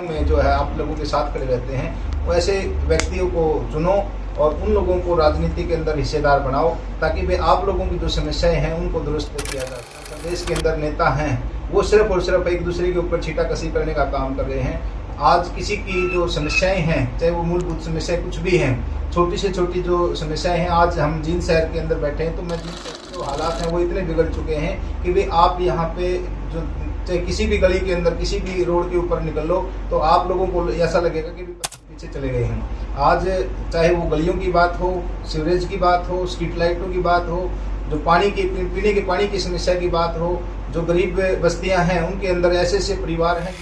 में जो है आप लोगों के साथ खड़े रहते हैं, वैसे व्यक्तियों को चुनो और उन लोगों को राजनीति के अंदर हिस्सेदार बनाओ ताकि वे आप लोगों की जो समस्याएं हैं उनको दुरुस्त किया जा सके। प्रदेश के अंदर नेता हैं वो सिर्फ और सिर्फ एक दूसरे के ऊपर छीटाकशी करने का काम कर रहे हैं। आज किसी की जो समस्याएं हैं, चाहे वो मूलभूत समस्याएं कुछ भी हैं, छोटी से छोटी जो समस्याएं हैं, आज हम जींद शहर के अंदर बैठे हैं तो मैं जींद शहर के जो हालात हैं वो इतने बिगड़ चुके हैं कि वे आप यहाँ पे जो चाहे किसी भी गली के अंदर किसी भी रोड के ऊपर निकल लो तो आप लोगों को ऐसा लगेगा कि पीछे चले गए हैं। आज चाहे वो गलियों की बात हो, सीवरेज की बात हो, स्ट्रीट लाइटों की बात हो, जो पानी की पीने के पानी की समस्या की बात हो, जो गरीब बस्तियां हैं उनके अंदर ऐसे ऐसे परिवार हैं,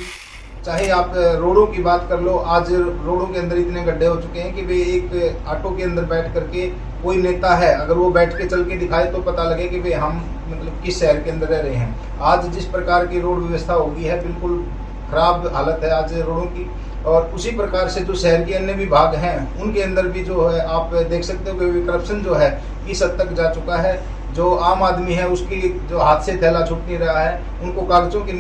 चाहे आप रोडों की बात कर लो, आज रोडों के अंदर इतने गड्ढे हो चुके हैं कि वे एक ऑटो के अंदर बैठ करके कोई नेता है अगर वो बैठ के चल के दिखाए तो पता लगे कि वे हम मतलब किस शहर के अंदर रह रहे हैं। आज जिस प्रकार की रोड व्यवस्था होगी है, बिल्कुल खराब हालत है आज रोडों की। और उसी प्रकार से जो शहर के अन्य विभाग हैं उनके अंदर भी जो है आप देख सकते हो कि करप्शन जो है इस हद तक जा चुका है। जो आम आदमी है उसकी जो हाथ से थैला छूट नहीं रहा है, उनको कागजों के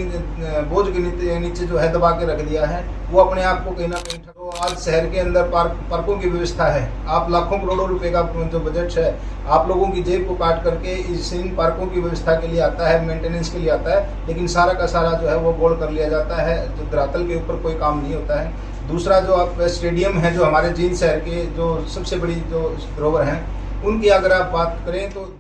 बोझ के नीचे जो है दबा के रख दिया है, वो अपने आप को कहीं ना कहीं ठगो। आज शहर के अंदर पार्कों की व्यवस्था है, आप लाखों करोड़ों रुपए का जो बजट है आप लोगों की जेब को काट करके इन पार्कों की व्यवस्था के लिए आता है, मेंटेनेंस के लिए आता है, लेकिन सारा का सारा जो है वो गोल कर लिया जाता है, जो धरातल के ऊपर कोई काम नहीं होता है। दूसरा जो आप स्टेडियम है, जो हमारे जींद शहर के जो सबसे बड़ी जो धरोहर हैं उनकी अगर आप बात करें तो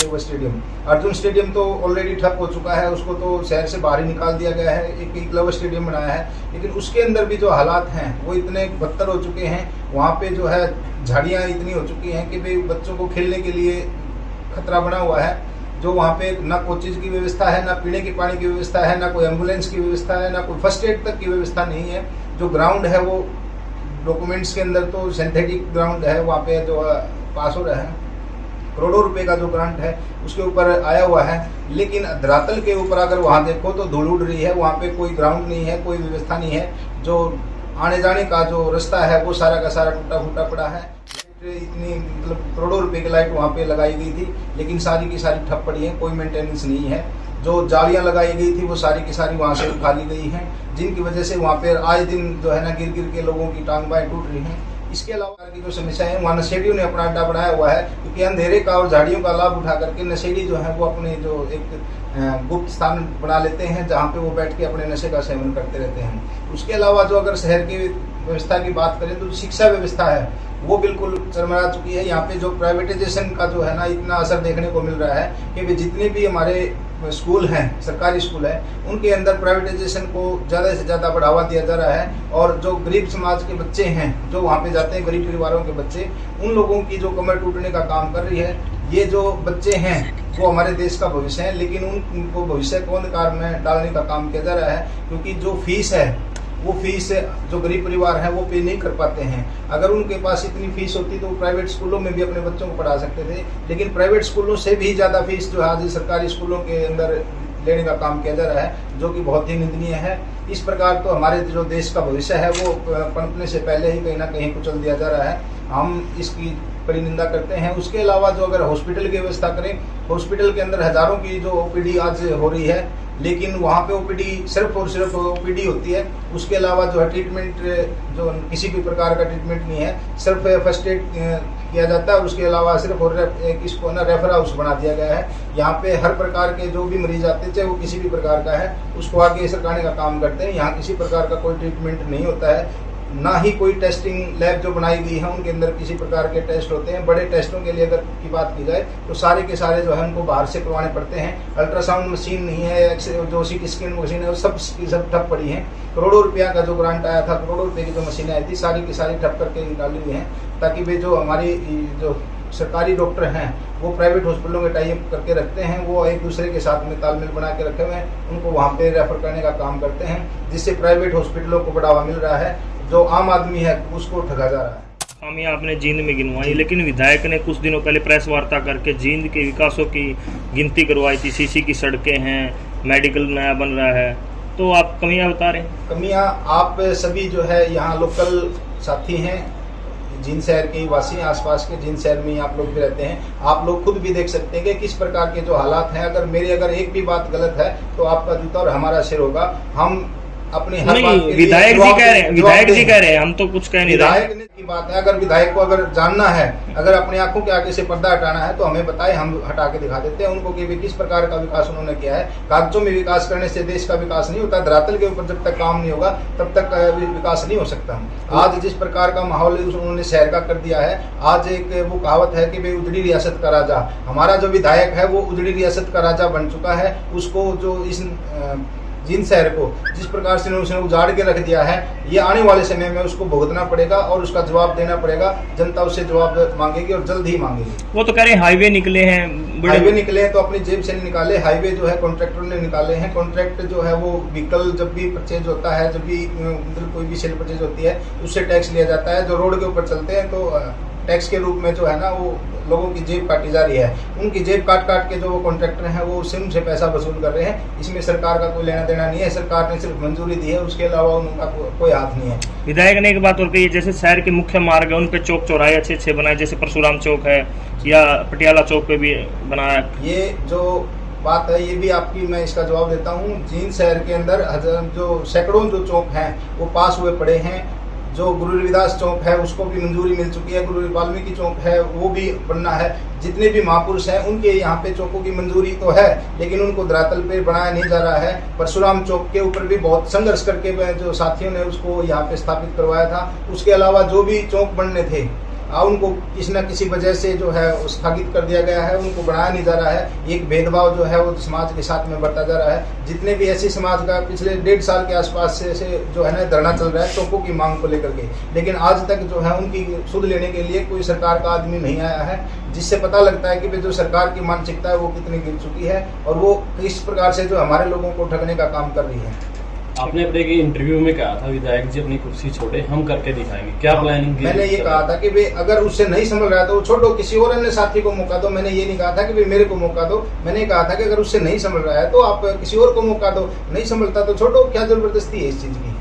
वो स्टेडियम अर्जुन स्टेडियम तो ऑलरेडी ठप हो चुका है, उसको तो शहर से बाहर ही निकाल दिया गया है, एक एकलव्य स्टेडियम बनाया है, लेकिन उसके अंदर भी जो हालात हैं वो इतने बदतर हो चुके हैं। वहाँ पे जो है झाड़ियाँ इतनी हो चुकी हैं कि भाई बच्चों को खेलने के लिए खतरा बना हुआ है। जो वहाँ पे ना कोई चीज़ की व्यवस्था है, ना पीने के पानी की व्यवस्था है, ना कोई एम्बुलेंस की व्यवस्था है, ना कोई फर्स्ट एड तक की व्यवस्था नहीं है। जो ग्राउंड है वो डॉक्यूमेंट्स के अंदर तो सिंथेटिक ग्राउंड है, वहाँ पे जो पास हो रहा है, करोड़ों रुपए का जो ग्रांट है उसके ऊपर आया हुआ है, लेकिन धरातल के ऊपर अगर वहाँ देखो तो धूल उड़ रही है, वहाँ पे कोई ग्राउंड नहीं है, कोई व्यवस्था नहीं है। जो आने जाने का जो रास्ता है वो सारा का सारा टूटा फूटा पड़ा है। इतनी मतलब करोड़ों रुपए की लाइट वहाँ पे लगाई गई थी, लेकिन सारी की सारी ठप पड़ी है, कोई मेंटेनेंस नहीं है। जो जालियाँ लगाई गई थी वो सारी की सारी वहाँ से उठा ली गई हैं, जिनकी वजह से वहाँ पे आए दिन जो है ना गिर गिर के लोगों की टांग बाएं टूट रही हैं। इसके अलावा की जो समस्या है, वहाँ नशेड़ियों ने अपना अड्डा बनाया हुआ है, क्योंकि अंधेरे का और झाड़ियों का लाभ उठा करके नशेड़ी जो है वो अपने जो एक गुप्त स्थान बना लेते हैं जहाँ पे वो बैठ के अपने नशे का सेवन करते रहते हैं। उसके अलावा जो अगर शहर की व्यवस्था की बात करें तो शिक्षा व्यवस्था है वो बिल्कुल चरमरा चुकी है। यहाँ पे जो प्राइवेटाइजेशन का जो है ना इतना असर देखने को मिल रहा है कि जितने भी हमारे स्कूल हैं, सरकारी स्कूल हैं, उनके अंदर प्राइवेटाइजेशन को ज़्यादा से ज़्यादा बढ़ावा दिया जा रहा है। और जो गरीब समाज के बच्चे हैं जो वहाँ पे जाते हैं, गरीब परिवारों के बच्चे, उन लोगों की जो कमर टूटने का काम कर रही है। ये जो बच्चे हैं वो हमारे देश का भविष्य है, लेकिन उनको भविष्य को अंधकार में डालने का काम किया जा रहा है, क्योंकि जो फीस है वो फीस जो गरीब परिवार हैं वो पे नहीं कर पाते हैं। अगर उनके पास इतनी फीस होती तो प्राइवेट स्कूलों में भी अपने बच्चों को पढ़ा सकते थे, लेकिन प्राइवेट स्कूलों से भी ज़्यादा फीस जो है आज सरकारी स्कूलों के अंदर लेने का काम किया जा रहा है, जो कि बहुत ही निंदनीय है। इस प्रकार तो हमारे जो देश का भविष्य है वो पनपने से पहले ही कहीं ना कहीं कुचल दिया जा रहा है, हम इसकी बड़ी निंदा करते हैं। उसके अलावा जो अगर हॉस्पिटल की व्यवस्था करें, हॉस्पिटल के अंदर हज़ारों की जो ओपीडी आज हो रही है, लेकिन वहाँ पे ओपीडी सिर्फ और सिर्फ ओपीडी होती है, उसके अलावा जो है ट्रीटमेंट जो किसी भी प्रकार का ट्रीटमेंट नहीं है। सिर्फ फर्स्ट एड किया जाता है और उसके अलावा सिर्फ और इसको ना रेफर हाउस बना दिया गया है। यहाँ पे हर प्रकार के जो भी मरीज आते हैं, चाहे वो किसी भी प्रकार का है, उसको आगे सरकाने का काम करते हैं। यहाँ किसी प्रकार का कोई ट्रीटमेंट नहीं होता है, ना ही कोई टेस्टिंग लैब जो बनाई गई है उनके अंदर किसी प्रकार के टेस्ट होते हैं। बड़े टेस्टों के लिए अगर की बात की जाए तो सारे के सारे जो है उनको बाहर से करवाने पड़ते हैं। अल्ट्रासाउंड मशीन नहीं है, जो सीटी स्कैन मशीन है वो सब ठप पड़ी हैं। करोड़ों रुपया का जो ग्रांट आया था, करोड़ों रुपये की जो मशीनें आई थी, सारी की सारी ठप करके डाली हुई हैं, ताकि वे जो हमारी जो सरकारी डॉक्टर हैं वो प्राइवेट हॉस्पिटलों के टाई अप करके रखते हैं, वो एक दूसरे के साथ में तालमेल बना के रखे हुए हैं, उनको वहाँ पे रेफर करने का काम करते हैं, जिससे प्राइवेट हॉस्पिटलों को बढ़ावा मिल रहा है। जो आम आदमी है उसको ठगा जा रहा है। खामियां आपने जींद में गिनवाई, लेकिन विधायक ने कुछ दिनों पहले प्रेस वार्ता करके जींद के विकासों की गिनती करवाई थी। सीसी की सड़कें हैं, मेडिकल नया बन रहा है, तो आप कमियां बता रहे हैं। कमियां आप सभी जो है यहाँ लोकल साथी हैं, जींद शहर के वासी, आसपास के जींद शहर में ही आप लोग भी रहते हैं, आप लोग खुद भी देख सकते हैं कि किस प्रकार के जो हालात हैं। अगर एक भी बात गलत है तो आपका जूता और हमारा सिर होगा। हम अपनी हर बात नहीं, के लिए विधायक जी कह रहे हैं, विधायक जी कह रहे हैं, हम तो कुछ कह नहीं रहे। विधायक की बात है, अगर विधायक को अगर जानना है, अगर अपनी आंखों के आगे से पर्दा हटाना है तो हमें बताए, हम हटा के दिखा देते हैं उनको कि वे किस प्रकार का विकास उन्होंने किया है। कागजों में विकास करने से देश का विकास नहीं होता, धरातल के ऊपर जब तक काम नहीं होगा तब तक विकास नहीं हो सकता। आज जिस प्रकार का माहौल उन्होंने शहर का कर दिया है, आज एक वो कहावत है कि भाई उजड़ी रियासत का राजा, हमारा जो विधायक है वो उजड़ी रियासत का राजा बन चुका है। उसको जो इस जिन शहर को जिस प्रकार से उसने उजाड़ के रख दिया है, ये आने वाले समय में उसको भुगतना पड़ेगा और उसका जवाब देना पड़ेगा। जनता उससे जवाब मांगेगी और जल्द ही मांगेगी। वो तो कह रहे हैं हाईवे निकले हैं, हाईवे निकले हैं तो अपनी जेब से नहीं निकाले, हाईवे जो है कॉन्ट्रैक्टर ने निकाले हैं। कॉन्ट्रैक्ट जो है वो व्हीकल जब भी परचेज होता है, जब भी मतलब कोई भी सेल परचेज होती है, उससे टैक्स लिया जाता है। जो रोड के ऊपर चलते हैं तो टैक्स के रूप में जो है ना वो लोगों की जेब काटी जा रही है। उनकी जेब काट काट के जो वो कॉन्ट्रैक्टर हैं वो उनसे पैसा वसूल कर रहे हैं। इसमें सरकार का कोई लेना देना नहीं है, सरकार ने सिर्फ मंजूरी दी है, उसके अलावा उनका कोई हाथ नहीं है। विधायक ने एक बात और कही, जैसे शहर के मुख्य मार्ग है उन पे चौक चौराहे अच्छे अच्छे बनाए, जैसे परशुराम चौक है या पटियाला चौक पे भी बनाया। ये जो बात है ये भी आपकी मैं इसका जवाब देता हूँ। जींद शहर के अंदर जो सैकड़ों जो चौक हैं वो पास हुए पड़े हैं। जो गुरु रविदास चौक है उसको भी मंजूरी मिल चुकी है, गुरु वाल्मीकि चौक है वो भी बनना है। जितने भी महापुरुष हैं उनके यहाँ पे चौकों की मंजूरी तो है, लेकिन उनको धरातल पे बनाया नहीं जा रहा है। परशुराम चौक के ऊपर भी बहुत संघर्ष करके जो साथियों ने उसको यहाँ पे स्थापित करवाया था। उसके अलावा जो भी चौक बनने थे उनको किसी न किसी वजह से जो है स्थगित कर दिया गया है, उनको बढ़ाया नहीं जा रहा है। एक भेदभाव जो है वो समाज के साथ में बढ़ता जा रहा है। जितने भी ऐसे समाज का पिछले 1.5 साल के आसपास से जो है ना धरना चल रहा है चौकों की मांग को लेकर के, लेकिन आज तक जो है उनकी सुध लेने के लिए कोई सरकार का आदमी नहीं आया है, जिससे पता लगता है कि जो सरकार की मानसिकता है वो कितनी गिर चुकी है और वो किस प्रकार से जो हमारे लोगों को ठगने का काम कर रही है। आपने अपने इंटरव्यू में कहा था विधायक जी अपनी कुर्सी छोड़े, हम करके दिखाएंगे, क्या प्लानिंग? मैंने ये कहा था कि भाई अगर उससे नहीं संभल रहा है तो वो छोड़ो, किसी और अन्य साथी को मौका दो। मैंने ये नहीं कहा था कि भाई मेरे को मौका दो, मैंने कहा था कि अगर उससे नहीं संभल रहा है तो आप किसी और को मौका दो। नहीं संभलता तो छोड़ो, क्या जबरदस्ती है इस चीज की?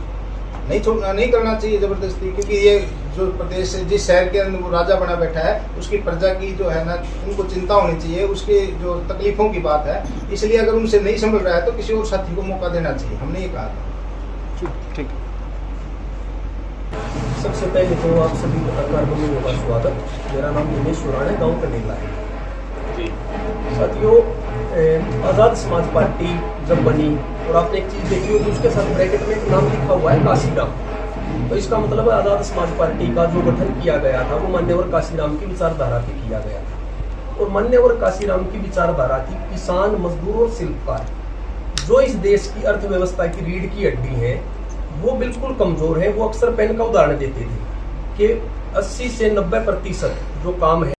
नहीं करना चाहिए जबरदस्ती, क्योंकि ये जो प्रदेश जिस शहर के अंदर वो राजा बना बैठा है उसकी प्रजा की जो है ना उनको चिंता होनी चाहिए, उसके जो तकलीफों की बात है। इसलिए अगर उनसे नहीं संभल रहा है तो किसी और साथी को मौका देना चाहिए, हमने ये कहा था। ठीक। सबसे पहले तो आप सभी पत्रकार बंधुओं का स्वागत। मेरा नाम दिनेश सुराण है, गाँव कनेला है। साथियों, आज़ाद समाज पार्टी जब बनी और आपने एक चीज़ देखी होगी उसके साथ ब्रैकेट में एक नाम लिखा हुआ है काशीराम, तो इसका मतलब आज़ाद समाज पार्टी का जो गठन किया गया था वो मान्यवर काशीराम की विचारधारा पे किया गया था। और मान्यवर काशीराम की विचारधारा थी किसान, मजदूर और शिल्पकार, जो इस देश की अर्थव्यवस्था की रीढ़ की हड्डी है, वो बिल्कुल कमजोर है। वो अक्सर पेन का उदाहरण देते थे कि 80 से 90% जो काम है